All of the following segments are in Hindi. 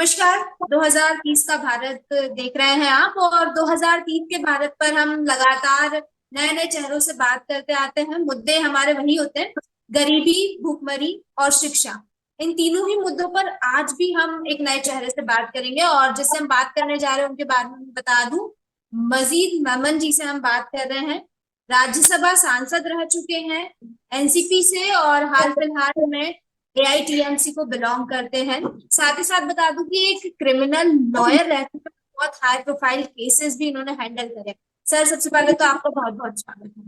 नमस्कार। 2030 का भारत देख रहे हैं आप, और 2030 के भारत पर हम लगातार नए नए चेहरों से बात करते आते हैं। मुद्दे हमारे वही होते हैं, गरीबी, भूखमरी और शिक्षा। इन तीनों ही मुद्दों पर आज भी हम एक नए चेहरे से बात करेंगे, और जिससे हम बात करने जा रहे हैं उनके बारे में बता दूं। मजीद मेमन जी से हम बात कर रहे हैं। राज्यसभा सांसद रह चुके हैं एनसीपी से, और हाल फिलहाल में एआईटीएमसी को बिलोंग करते हैं। साथ ही साथ बता दूं कि एक क्रिमिनल लॉयर रहते हैं, बहुत हाई प्रोफाइल केसेस भी इन्होंने हैंडल करे। सर, सबसे पहले तो आपका बहुत बहुत स्वागत है।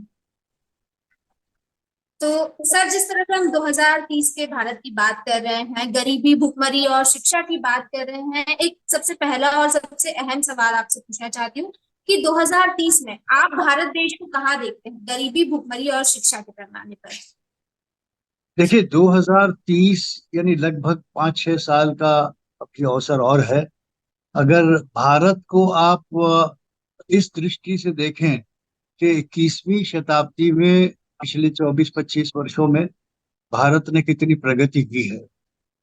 तो सर, जिस तरह से हम 2030 के भारत की बात कर रहे हैं, गरीबी, भुखमरी और शिक्षा की बात कर रहे हैं, एक सबसे पहला और सबसे अहम सवाल आपसे पूछना चाहती हूँ कि 2030 में आप भारत देश को कहाँ देखते हैं, गरीबी, भुखमरी और शिक्षा के पैमाने पर? देखिए, 2030 यानी लगभग 5-6 साल का अभी अवसर और है। अगर भारत को आप इस दृष्टि से देखें कि 21वीं शताब्दी में पिछले 24-25 वर्षों में भारत ने कितनी प्रगति की है,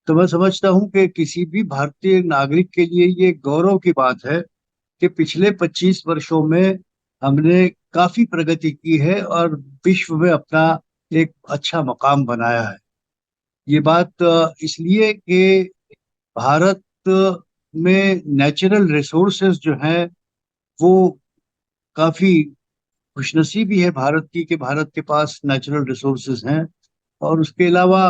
तो मैं समझता हूं कि किसी भी भारतीय नागरिक के लिए ये गौरव की बात है कि पिछले 25 वर्षों में हमने काफी प्रगति की है और विश्व में अपना एक अच्छा मकाम बनाया है। ये बात इसलिए कि भारत में नेचुरल रिसोर्सेज जो हैं वो काफी खुशनसीबी है भारत की कि भारत के पास नेचुरल रिसोर्सेज हैं। और उसके अलावा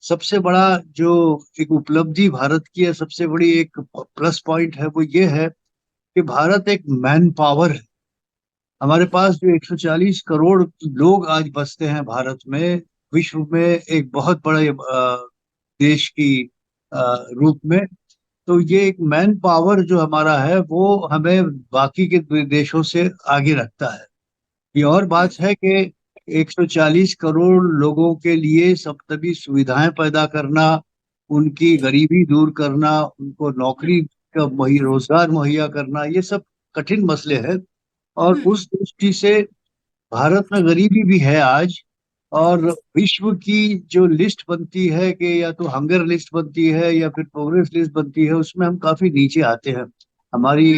सबसे बड़ा जो एक उपलब्धि भारत की है, सबसे बड़ी एक प्लस पॉइंट है, वो ये है कि भारत एक मैन पावर है। हमारे पास जो 140 करोड़ लोग आज बसते हैं भारत में, विश्व में एक बहुत बड़े देश की रूप में, तो ये एक मैन पावर जो हमारा है वो हमें बाकी के देशों से आगे रखता है। ये और बात है कि 140 करोड़ लोगों के लिए सब तभी सुविधाएं पैदा करना, उनकी गरीबी दूर करना, उनको नौकरी का रोजगार मुहैया करना, ये सब कठिन मसले हैं। और हम्म। उस दृष्टि से भारत में गरीबी भी है आज। और विश्व की जो लिस्ट बनती है कि या तो हंगर लिस्ट बनती है या फिर प्रोग्रेस लिस्ट बनती है, उसमें हम काफी नीचे आते हैं। हमारी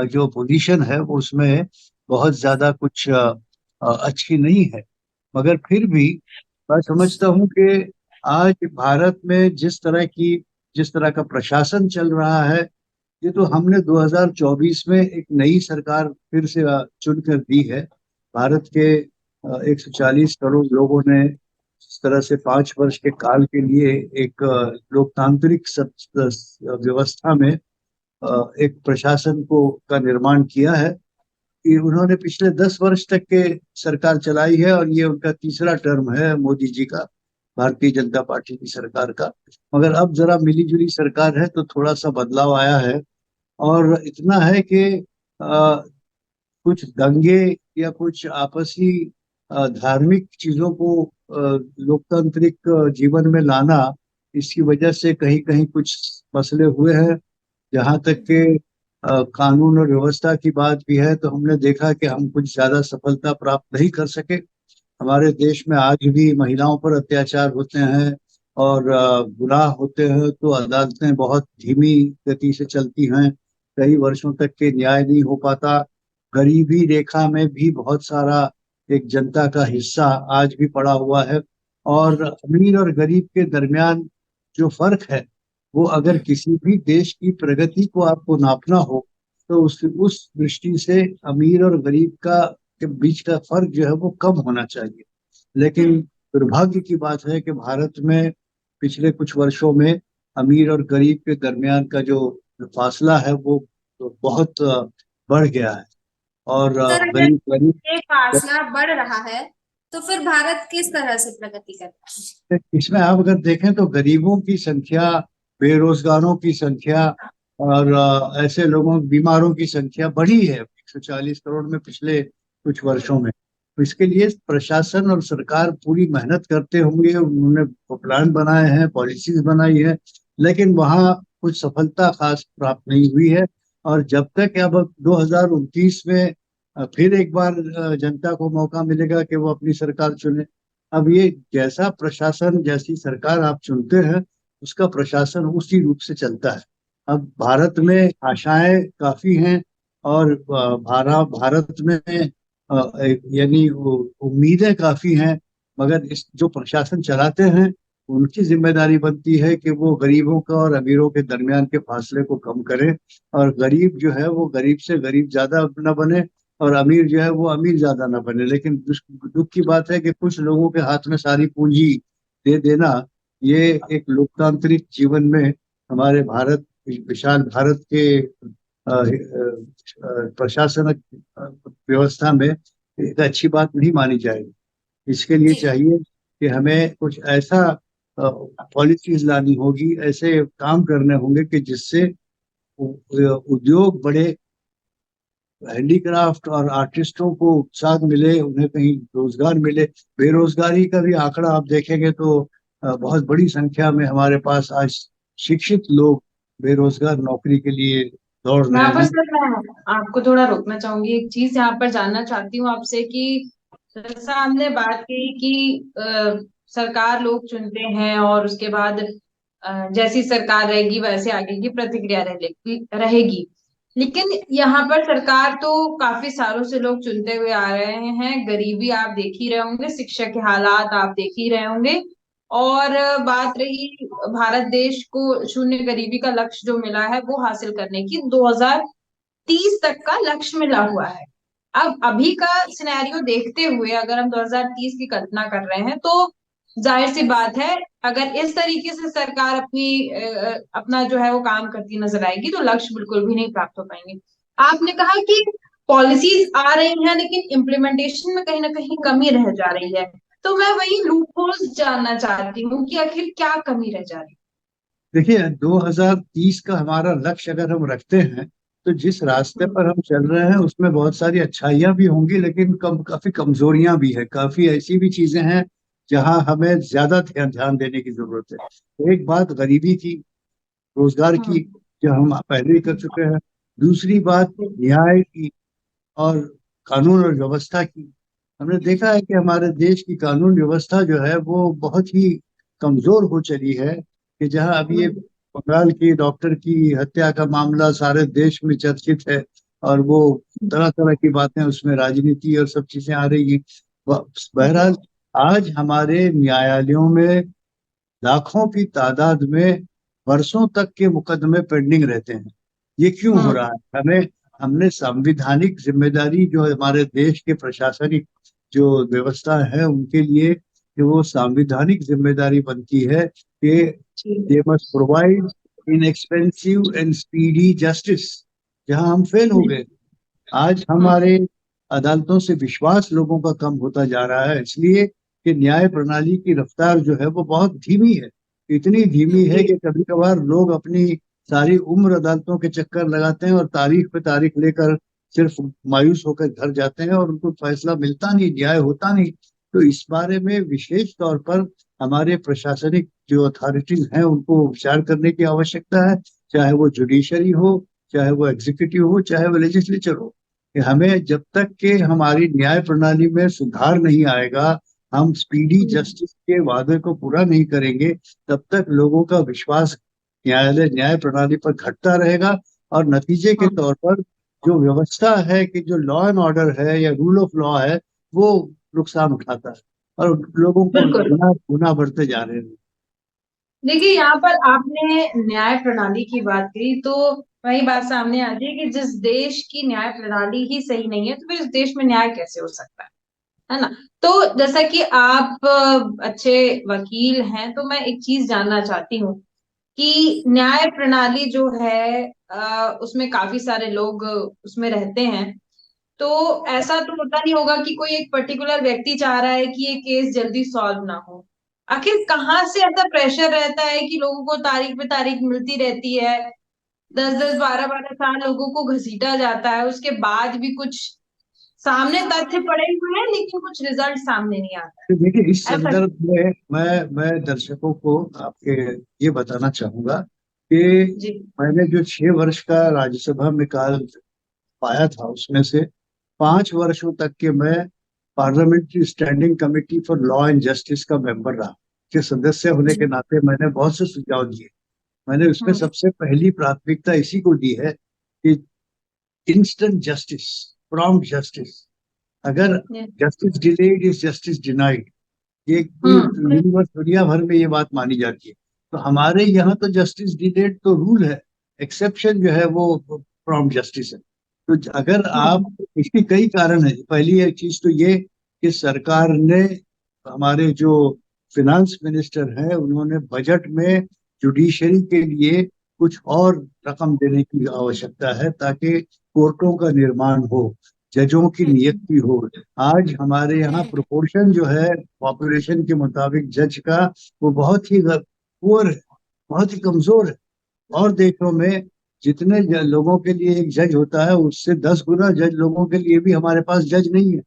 जो पोजीशन है वो उसमें बहुत ज्यादा कुछ अच्छी नहीं है। मगर फिर भी मैं समझता हूँ कि आज भारत में जिस तरह का प्रशासन चल रहा है, ये तो हमने 2024 में एक नई सरकार फिर से चुनकर दी है। भारत के 140 करोड़ लोगों ने जिस तरह से 5 वर्ष के काल के लिए एक लोकतांत्रिक व्यवस्था में एक प्रशासन को का निर्माण किया है, कि उन्होंने पिछले 10 वर्ष तक के सरकार चलाई है और ये उनका तीसरा टर्म है मोदी जी का, भारतीय जनता पार्टी की सरकार का। मगर अब जरा मिली जुली सरकार है तो थोड़ा सा बदलाव आया है। और इतना है कि अ, कुछ दंगे या कुछ आपसी धार्मिक चीजों को लोकतांत्रिक जीवन में लाना, इसकी वजह से कहीं कहीं कुछ मसले हुए हैं। जहाँ तक के कानून और व्यवस्था की बात भी है, तो हमने देखा कि हम कुछ ज्यादा सफलता प्राप्त नहीं कर सके। हमारे देश में आज भी महिलाओं पर अत्याचार होते हैं और गुनाह होते हैं तो अदालतें बहुत धीमी गति से चलती हैं, कई वर्षों तक के न्याय नहीं हो पाता। गरीबी रेखा में भी बहुत सारा एक जनता का हिस्सा आज भी पड़ा हुआ है। और अमीर और गरीब के दरमियान जो फर्क है, वो अगर हम्म। किसी भी देश की प्रगति को आपको नापना हो, तो उस दृष्टि से अमीर और गरीब का के बीच का फर्क जो है वो कम होना चाहिए। लेकिन हम्म। दुर्भाग्य की बात है कि भारत में पिछले कुछ वर्षों में अमीर और गरीब के दरमियान का जो फासला है वो बहुत बढ़ गया है। और सर, अगर गरीब गरीब ये फासला बढ़ रहा है तो फिर भारत किस तरह से प्रगति करता है? इसमें आप अगर देखें तो गरीबों की संख्या, बेरोजगारों की संख्या और ऐसे लोगों बीमारों की संख्या बढ़ी है 140 करोड़ में पिछले कुछ वर्षों में। तो इसके लिए प्रशासन और सरकार पूरी मेहनत करते होंगे, उन्होंने प्लान बनाए हैं, पॉलिसीज बनाई है, लेकिन वहाँ कुछ सफलता खास प्राप्त नहीं हुई है। और जब तक अब 2029 में फिर एक बार जनता को मौका मिलेगा कि वो अपनी सरकार चुने। अब ये जैसा प्रशासन, जैसी सरकार आप चुनते हैं, उसका प्रशासन उसी रूप से चलता है। अब भारत में आशाएं काफी हैं, और भारत में यानी उम्मीदें काफी हैं। मगर इस जो प्रशासन चलाते हैं, उनकी जिम्मेदारी बनती है कि वो गरीबों का और अमीरों के दरमियान के फासले को कम करें, और गरीब जो है वो गरीब से गरीब ज्यादा न बने, और अमीर जो है वो अमीर ज्यादा न बने। लेकिन दुख की बात है कि कुछ लोगों के हाथ में सारी पूंजी दे देना, ये एक लोकतांत्रिक जीवन में, हमारे भारत, विशाल भारत के प्रशासनिक व्यवस्था में एक अच्छी बात नहीं मानी जाएगी। इसके लिए जी चाहिए कि हमें कुछ ऐसा पॉलिसीज लानी होगी, ऐसे काम करने होंगे कि जिससे उद्योग बड़े, हैंडीक्राफ्ट और आर्टिस्टों को उत्साह मिले, उन्हें कहीं रोजगार मिले। बेरोजगारी का भी आंकड़ा आप देखेंगे तो बहुत बड़ी संख्या में हमारे पास आज शिक्षित लोग बेरोजगार नौकरी के लिए दौड़ रहे यहाँ पर हैं। सर मैं आपको थोड़ा रोकना चाहूंगी, एक चीज यहाँ पर जानना चाहती हूँ आपसे कि जैसा हमने बात की कि सरकार लोग चुनते हैं और उसके बाद जैसी सरकार रहेगी वैसे आगे की प्रतिक्रिया रहेगी। लेकिन यहाँ पर सरकार तो काफी सालों से लोग चुनते हुए आ रहे हैं, गरीबी आप देख ही रहे होंगे, शिक्षा के हालात आप देख ही रहे होंगे। और बात रही भारत देश को शून्य गरीबी का लक्ष्य जो मिला है वो हासिल करने की, 2030 तक का लक्ष्य मिला हुआ है। अब अभी का सिनेरियो देखते हुए अगर हम 2030 की कल्पना कर रहे हैं तो जाहिर सी बात है, अगर इस तरीके से सरकार अपना जो है वो काम करती नजर आएगी तो लक्ष्य बिल्कुल भी नहीं प्राप्त हो पाएंगे। आपने कहा कि पॉलिसीज आ रही हैं लेकिन इम्प्लीमेंटेशन में कहीं ना कहीं कमी रह जा रही है, तो मैं वही लूप होल्स जानना चाहती हूँ कि आखिर क्या कमी रह जा रही है। देखिए, 2030 का हमारा लक्ष्य अगर हम रखते हैं, तो जिस रास्ते पर हम चल रहे हैं उसमें बहुत सारी अच्छाइयां भी होंगी, लेकिन काफी कमजोरियां भी है, काफी ऐसी भी चीजें हैं जहां हमें ज्यादा ध्यान देने की जरूरत है। एक बात गरीबी की, रोजगार की, हम्म। जो हम पहले ही कर चुके हैं। दूसरी बात न्याय की, और कानून और व्यवस्था की। हमने देखा है कि हमारे देश की कानून व्यवस्था जो है वो बहुत ही कमजोर हो चली है, कि जहां अभी ये बंगाल की डॉक्टर की हत्या का मामला सारे देश में चर्चित है, और वो तरह तरह की बातें उसमें राजनीति और सब चीजें आ रही हैं। बहरहाल, आज हमारे न्यायालयों में लाखों की तादाद में वर्षों तक के मुकदमे पेंडिंग रहते हैं। ये क्यों हो रहा है? हमने संविधानिक जिम्मेदारी जो हमारे देश के प्रशासनिक जो व्यवस्था है उनके लिए, कि वो संवैधानिक जिम्मेदारी बनती है कि they must provide inexpensive and speedy justice. जहां हम फेल हो गए, आज हमारे अदालतों से विश्वास लोगों का कम होता जा रहा है, इसलिए कि न्याय प्रणाली की रफ्तार जो है वो बहुत धीमी है। इतनी धीमी है कि कभी कभार लोग अपनी सारी उम्र अदालतों के चक्कर लगाते हैं, और तारीख पे तारीख लेकर सिर्फ मायूस होकर घर जाते हैं, और उनको फैसला मिलता नहीं, न्याय होता नहीं। तो इस बारे में विशेष तौर पर हमारे प्रशासनिक जो अथॉरिटीज हैं उनको विचार करने की आवश्यकता है, चाहे वो जुडिशरी हो, चाहे वो एग्जीक्यूटिव हो, चाहे वो लेजिस्लेचर हो। कि हमें जब तक कि हमारी न्याय प्रणाली में सुधार नहीं आएगा, हम स्पीडी जस्टिस के वादे को पूरा नहीं करेंगे, तब तक लोगों का विश्वास न्याय प्रणाली पर घटता रहेगा। और नतीजे के तौर पर जो व्यवस्था है, कि जो लॉ एंड ऑर्डर है या रूल ऑफ लॉ है, वो नुकसान उठाता है, और लोगों को बिल्कुल। गुना गुना बढ़ते जा रहे हैं। देखिए यहाँ पर आपने न्याय प्रणाली की बात की तो वही बात सामने आती है कि जिस देश की न्याय प्रणाली ही सही नहीं है तो फिर उस देश में न्याय कैसे हो सकता है ना। तो जैसा कि आप अच्छे वकील हैं तो मैं एक चीज जानना चाहती हूँ कि न्याय प्रणाली जो है उसमें काफी सारे लोग उसमें रहते हैं, तो ऐसा तो होता नहीं होगा कि कोई एक पर्टिकुलर व्यक्ति चाह रहा है कि ये केस जल्दी सॉल्व ना हो। आखिर कहाँ से ऐसा प्रेशर रहता है कि लोगों को तारीख पे तारीख मिलती रहती है, 10-10 12-12 साल लोगों को घसीटा जाता है, उसके बाद भी कुछ सामने तथ्य पड़े हुए हैं लेकिन कुछ रिजल्ट सामने नहीं आता तो देखिए, इस है ऐसा क्यों? संदर्भ में मैं दर्शकों को आपके ये बताना चाहूंगा कि जी। मैंने जो 6 वर्ष का राज्यसभा में काल पाया था, उसमें से 5 वर्षों तक के मैं parliamentary standing committee for law and justice का मेंबर रहा, के सदस्य होने के नाते मैंने बहुत से सुझाव दिए। मैंने उसमें सबसे पहली प्राथमिकता इसी को दी है कि इंस्टेंट जस्टिस, प्रॉम्प्ट जस्टिस। अगर justice delayed is justice denied, ये यूनिवर्स दुनिया भर में ये बात मानी जाती है। तो हमारे यहाँ तो जस्टिस डिलेड तो रूल है, एक्सेप्शन जो है वो प्रॉम्प्ट जस्टिस है। तो अगर आप, इसके कई कारण है। पहली एक चीज तो ये कि सरकार ने, हमारे जो फिनांस मिनिस्टर हैं, उन्होंने बजट में जुडिशरी के लिए कुछ और रकम देने की आवश्यकता है, ताकि कोर्टों का निर्माण हो, जजों की नियुक्ति हो। आज हमारे यहाँ प्रोपोर्शन जो है पॉपुलेशन के मुताबिक जज का, वो बहुत ही पुअर है, बहुत ही कमजोर है। और देशों में जितने लोगों के लिए एक जज होता है, उससे 10 गुना जज लोगों के लिए भी हमारे पास जज नहीं है।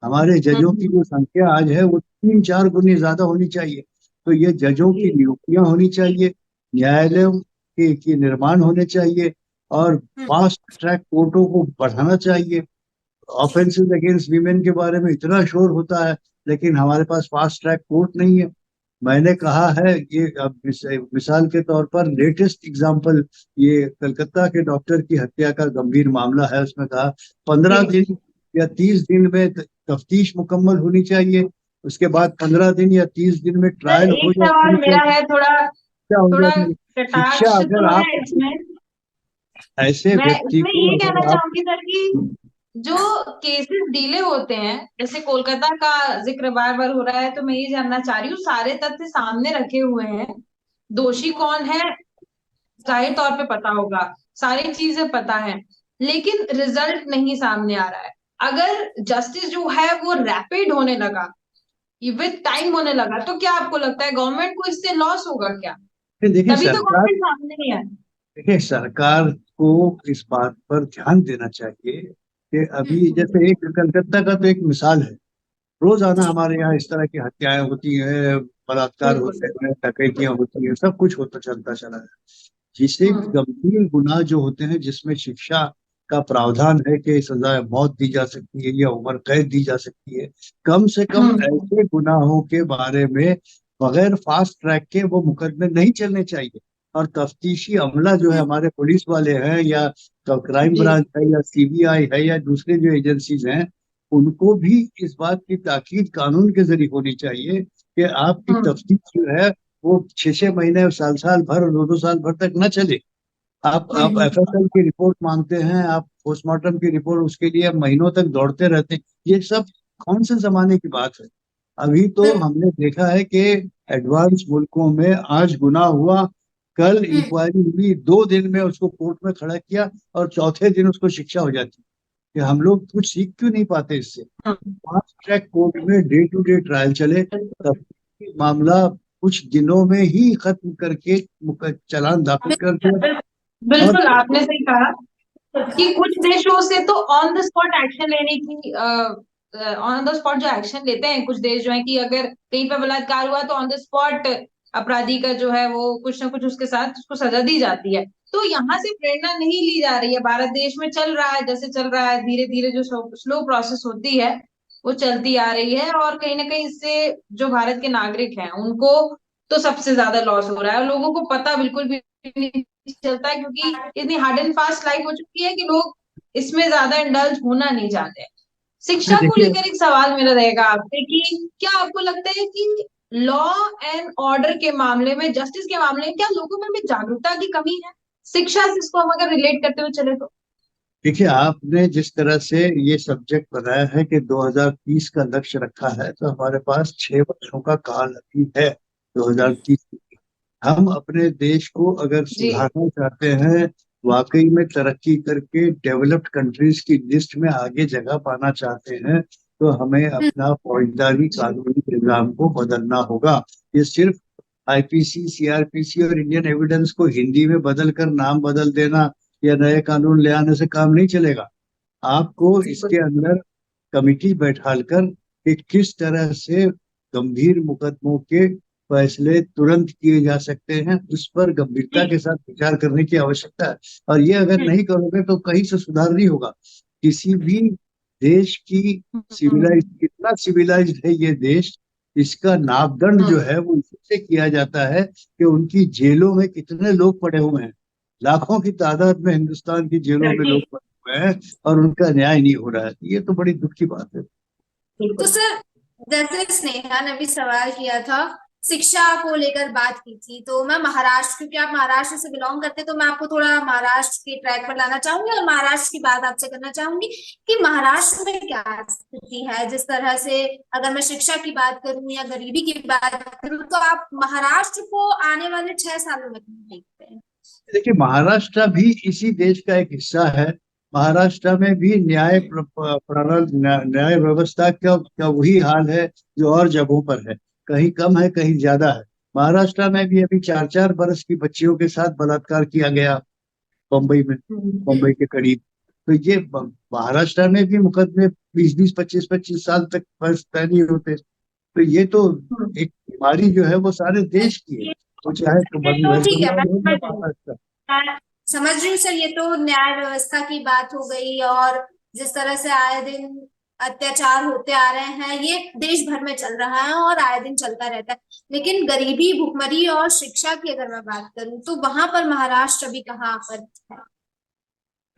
हमारे जजों की जो संख्या आज है वो 3-4 गुनी ज्यादा होनी चाहिए। तो ये जजों की नियुक्तियां होनी चाहिए, न्यायालयों के निर्माण होने चाहिए, और फास्ट ट्रैक कोर्टों को बढ़ाना चाहिए। ऑफेंसेस अगेंस्ट वीमेन के बारे में इतना शोर होता है, लेकिन हमारे पास फास्ट ट्रैक कोर्ट नहीं है। मैंने कहा है ये, अब मिसाल के तौर पर लेटेस्ट एग्जांपल, ये कलकत्ता के डॉक्टर की हत्या का गंभीर मामला है। उसमें कहा 15 दिन या 30 दिन में तफ्तीश मुकम्मल होनी चाहिए, उसके बाद 15 दिन या 30 दिन में ट्रायल हो एक सवाल मेरा है, थोड़ा जाए। शिक्षा, कटाक्ष अगर तो आप है इसमें। ऐसे मैं व्यक्ति इसमें को, ये कहना अगर आप, चाहूंगी सर कि जो केसेस डिले होते हैं, जैसे कोलकाता का जिक्र बार बार हो रहा है, तो मैं ये जानना चाह रही हूँ, सारे तथ्य सामने रखे हुए हैं, दोषी कौन है जाहिर तौर पे पता होगा, सारी चीजें पता है, लेकिन रिजल्ट नहीं सामने आ रहा है। अगर जस्टिस जो है वो रैपिड होने लगा, विद टाइम होने लगा, तो क्या आपको लगता है गवर्नमेंट को इससे लॉस होगा क्या? देखिए तभी तो सरकार, गवर्नमेंट सामने नहीं है। देखिए सरकार को इस बात पर ध्यान देना चाहिए कि अभी जैसे एक कलकत्ता का तो एक मिसाल है, रोजाना हमारे यहाँ इस तरह की हत्याएं होती हैं, बलात्कार बिल्कुल। होते हैं, डकैतियां होती हैं, सब कुछ होता चलता चला है। जिसे हम्म। गंभीर गुनाह जो होते हैं, जिसमें शिक्षा का प्रावधान है कि सजा मौत दी जा सकती है या उम्र कैद दी जा सकती है, कम से कम हम्म। ऐसे गुनाहों के बारे में बगैर फास्ट ट्रैक के वो मुकदमे नहीं चलने चाहिए। और तफ्तीशी अमला जो है, हमारे पुलिस वाले हैं या तो क्राइम जी। ब्रांच है या सीबीआई है या दूसरे जो एजेंसीज हैं, उनको भी इस बात की ताकीद कानून के जरिए होनी चाहिए कि आपकी हम्म। तफ्तीश जो है वो 6-6 महीने, साल भर और 2-2 साल भर तक न चले। आप एफएसएल की रिपोर्ट मांगते हैं, आप पोस्टमार्टम की रिपोर्ट, उसके लिए आप महीनों तक दौड़ते रहते हैं। ये सब कौन से जमाने की बात है? अभी तो हमने देखा है कि एडवांस मुल्कों में आज गुनाह हुआ, कल इंक्वायरी हुई, 2 दिन में उसको कोर्ट में खड़ा किया और चौथे दिन उसको शिक्षा हो जाती है। कि हम लोग कुछ सीख क्यों नहीं पाते इससे? फास्ट ट्रैक कोर्ट में डे टू डे ट्रायल चले, तब मामला कुछ दिनों में ही खत्म करके चालान दाखिल कर दे। और बिल्कुल आपने सही कहा कि कुछ देशों से तो ऑन द स्पॉट एक्शन लेने की, ऑन द स्पॉट जो एक्शन लेते हैं कुछ देश जो है, कि अगर कहीं पे बलात्कार हुआ तो ऑन द स्पॉट अपराधी का जो है वो कुछ ना कुछ उसके साथ उसको सजा दी जाती है। तो यहाँ से प्रेरणा नहीं ली जा रही है, भारत देश में चल रहा है जैसे चल रहा है, धीरे धीरे जो स्लो प्रोसेस होती है वो चलती आ रही है, और कहीं ना कहीं इससे जो भारत के नागरिक हैं उनको तो सबसे ज्यादा लॉस हो रहा है, और लोगों को पता बिल्कुल भी नहीं चलता है, क्योंकि इतनी हार्ड एंड फास्ट लाइफ हो चुकी है कि लोग इसमें ज्यादा इंडल्ज होना नहीं चाहते। शिक्षा को देखिए, लेकर एक सवाल मेरा रहेगा आपसे कि क्या आपको लगता है कि लॉ एंड ऑर्डर के मामले में, जस्टिस के मामले में, क्या लोगों में भी जागरूकता की कमी है? शिक्षा से इसको हम अगर रिलेट करते हुए चले तो। देखिए आपने जिस तरह से ये सब्जेक्ट बनाया है कि 2030 का लक्ष्य रखा है, तो हमारे पास 6 वर्षों का काल अभी है, 2030। हम अपने देश को अगर जी। सुधारना चाहते हैं, वाकई में तरक्की करके डेवलप्ड कंट्रीज की लिस्ट में आगे जगह पाना चाहते हैं, तो हमें अपना फौजदारी कानूनी निज़ाम को बदलना होगा। ये सिर्फ आईपीसी, सीआरपीसी और इंडियन एविडेंस को हिंदी में बदल कर नाम बदल देना या नए कानून ले आने से काम नहीं चलेगा। आपको इसके अंदर कमिटी बैठालकर कि किस तरह से गंभीर मुकदमों के फैसले तुरंत किए जा सकते हैं, उस पर गंभीरता के साथ विचार करने की आवश्यकता है। और ये अगर नहीं करोगे तो कहीं से सुधार नहीं होगा। किसी भी देश की सिविलाइज, कितना सिविलाइज्ड है ये देश, इसका नापदंड जो है वो इससे किया जाता है कि उनकी जेलों में कितने लोग पड़े हुए हैं। लाखों की तादाद में हिंदुस्तान की जेलों में लोग पड़े हुए हैं और उनका न्याय नहीं हो रहा है। ये तो बड़ी दुख की बात है। तो सर, जैसे स्नेहा ने भी सवाल किया था, शिक्षा को लेकर बात की थी, तो मैं महाराष्ट्र, क्योंकि आप महाराष्ट्र से बिलोंग करते हैं, तो मैं आपको थोड़ा महाराष्ट्र के ट्रैक पर लाना चाहूंगी और महाराष्ट्र की बात आपसे करना चाहूंगी कि महाराष्ट्र में क्या स्थिति है। जिस तरह से अगर मैं शिक्षा की बात करूं या गरीबी की बात करूं, तो आप महाराष्ट्र को आने वाले 6 सालों में देखते हैं? देखिए, महाराष्ट्र भी इसी देश का एक हिस्सा है। महाराष्ट्र में भी न्याय व्यवस्था का वही हाल है जो और जगहों पर है, कहीं कम है कहीं ज्यादा है। महाराष्ट्र में भी अभी 4-4 बरस की बच्चियों के साथ बलात्कार किया गया बम्बई में, बम्बई के करीब। तो ये महाराष्ट्र में भी मुकदमे 20-20, 25-25 साल तक नहीं होते। तो ये तो एक बीमारी जो है वो सारे देश की है, वो चाहे तो ठीक है, बंगाल हो या महाराष्ट्र। मैं समझ रही हूँ सर। ये तो न्याय व्यवस्था की बात हो गई, और जिस तरह से आए दिन अत्याचार होते आ रहे हैं, ये देश भर में चल रहा है और आए दिन चलता रहता है। लेकिन गरीबी, भुखमरी और शिक्षा की अगर मैं बात करूं, तो वहां पर महाराष्ट्र अभी कहाँ पर है?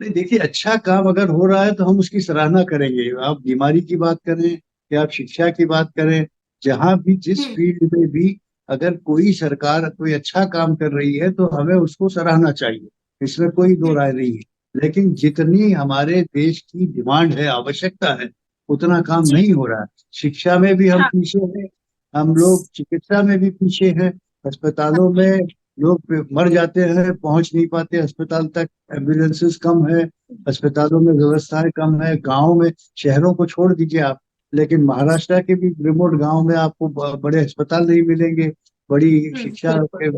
नहीं, देखिए, अच्छा काम अगर हो रहा है तो हम उसकी सराहना करेंगे। आप बीमारी की बात करें या आप शिक्षा की बात करें, जहां भी जिस फील्ड में भी अगर कोई सरकार कोई अच्छा काम कर रही है तो हमें उसको सराहना चाहिए, इसमें कोई दो राय नहीं है। लेकिन जितनी हमारे देश की डिमांड है, आवश्यकता है, उतना काम नहीं हो रहा है। शिक्षा में भी हम पीछे हैं, हम लोग चिकित्सा में भी पीछे हैं। अस्पतालों में लोग मर जाते हैं, पहुंच नहीं पाते अस्पताल तक, एम्बुलेंसेस कम है, अस्पतालों में व्यवस्थाएं कम है। गाँव में, शहरों को छोड़ दीजिए आप, लेकिन महाराष्ट्र के भी रिमोट गांव में आपको बड़े अस्पताल नहीं मिलेंगे, बड़ी शिक्षा के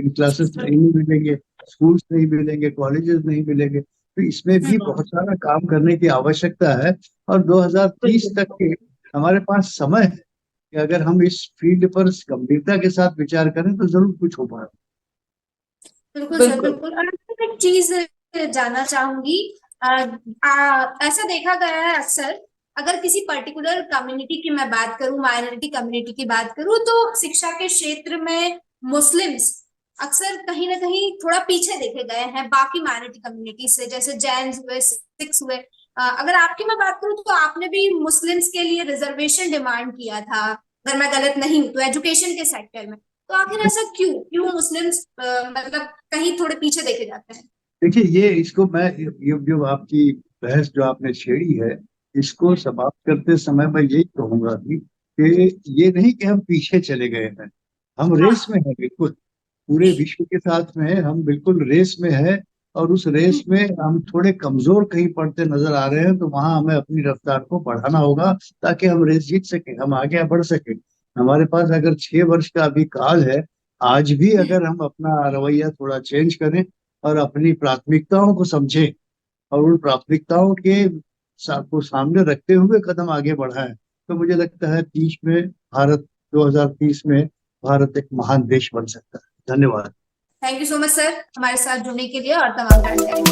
क्लासेस नहीं मिलेंगे, स्कूल्स नहीं मिलेंगे, कॉलेजेस नहीं मिलेंगे। तो इसमें भी बहुत सारा काम करने की आवश्यकता है। और 2030 तक के हमारे पास समय है कि अगर हम इस फील्ड पर गंभीरता के साथ विचार करें तो जरूर कुछ हो पाएगा। बिल्कुल सर, बिल्कुल। और मैं एक चीज जानना चाहूंगी, ऐसा देखा गया है अक्सर, अगर किसी पर्टिकुलर कम्युनिटी की मैं बात करूं, माइनॉरिटी कम्युनिटी की बात करूं, तो शिक्षा के क्षेत्र में मुस्लिम्स अक्सर कहीं ना कहीं थोड़ा पीछे देखे गए हैं बाकी माइनॉरिटी कम्युनिटी से, जैसे जैन हुए, सिख्स हुए। अगर आपकी मैं बात करूं, तो आपने भी मुस्लिम्स के लिए रिजर्वेशन डिमांड किया था, अगर मैं गलत नहीं हूं तो, एजुकेशन के सेक्टर में। तो आखिर ऐसा क्यों मुस्लिम्स मतलब कहीं थोड़े पीछे देखे जाते हैं? देखिए, ये इसको मैं ये जो आपकी बहस जो आपने छेड़ी है, इसको समाप्त करते समय मैं यही कहूंगा कि ये नहीं कि हम पीछे चले गए हैं, हम रेस में हैं, बिल्कुल पूरे विश्व के साथ में हम बिल्कुल रेस में है। और उस रेस में हम थोड़े कमजोर कहीं पड़ते नजर आ रहे हैं, तो वहां हमें अपनी रफ्तार को बढ़ाना होगा ताकि हम रेस जीत सके, हम आगे बढ़ सके। हमारे पास अगर 6 वर्ष का अभी काल है, आज भी अगर हम अपना रवैया थोड़ा चेंज करें और अपनी प्राथमिकताओं को समझें और उन प्राथमिकताओं के को सामने रखते हुए कदम आगे बढ़ाएं, तो मुझे लगता है 2030 में भारत एक महान देश बन सकता है। धन्यवाद। Thank you so much sir, हमारे साथ जुड़ने के लिए और तमाम जानकारी।